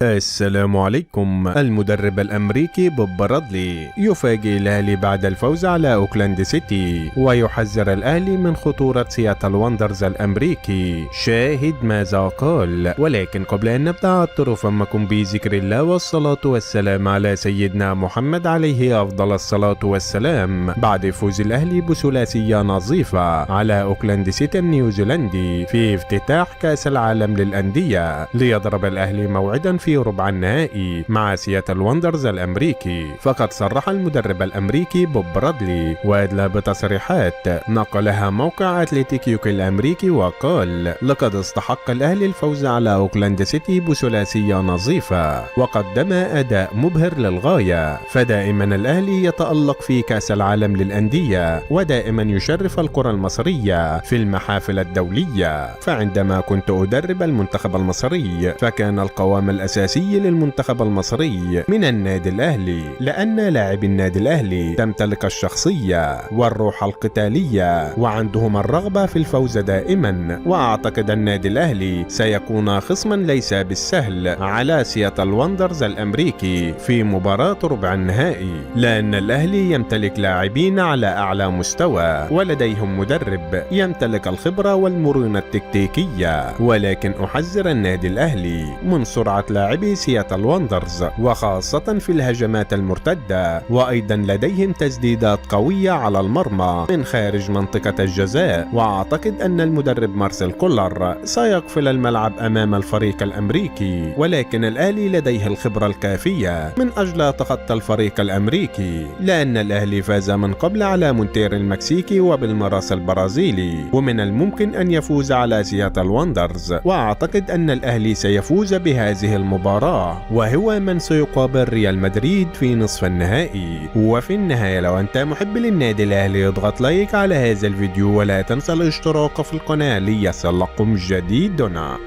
السلام عليكم. المدرب الأمريكي بوب برادلي يفاجئ الأهلي بعد الفوز على أوكلاند سيتي، ويحذر الأهلي من خطورة سياتل وندرز الأمريكي. شاهد ماذا قال. ولكن قبل أن نبدأ عطروا فمكم بذكر الله والصلاة والسلام على سيدنا محمد عليه أفضل الصلاة والسلام، بعد فوز الأهلي بثلاثية نظيفة على أوكلاند سيتي النيوزيلندي في افتتاح كأس العالم للأندية، ليضرب الأهلي موعدا في ربع النهائي مع سياتل وندرز الأمريكي. فقد صرح المدرب الأمريكي بوب برادلي وأدلى بتصريحات نقلها موقع أتلتيكيوك الأمريكي، وقال: لقد استحق الأهلي الفوز على أوكلاند سيتي بثلاثية نظيفة وقدم أداء مبهر للغاية، فدائما الأهلي يتألق في كأس العالم للأندية ودائما يشرف الكرة المصرية في المحافل الدولية. فعندما كنت أدرب المنتخب المصري فكان القوام الأساسي للمنتخب المصري من النادي الأهلي، لأن لاعبي النادي الأهلي تمتلك الشخصية والروح القتالية وعندهم الرغبة في الفوز دائما، وأعتقد النادي الأهلي سيكون خصما ليس بالسهل على سياتل وندرز الأمريكي في مباراة ربع النهائي، لأن الأهلي يمتلك لاعبين على أعلى مستوى ولديهم مدرب يمتلك الخبرة والمرونة التكتيكية. ولكن أحذر النادي الأهلي من سرعة لاعبي سياتل وندرز، وخاصة في الهجمات المرتدة، وأيضا لديهم تسديدات قوية على المرمى من خارج منطقة الجزاء. وأعتقد أن المدرب مارسيل كولر سيقفل الملعب أمام الفريق الأمريكي، ولكن الأهلي لديه الخبرة الكافية من أجل تخطى الفريق الأمريكي، لأن الأهلي فاز من قبل على مونتير المكسيكي وبالمراس البرازيلي، ومن الممكن أن يفوز على سياتل وندرز. وأعتقد أن الأهلي سيفوز بهذه المباراة، وهو من سيقابل ريال مدريد في نصف النهائي. وفي النهاية، لو أنت محب للنادي الأهلي اضغط لايك على هذا الفيديو، ولا تنسى الاشتراك في القناة ليصلكم جديدنا.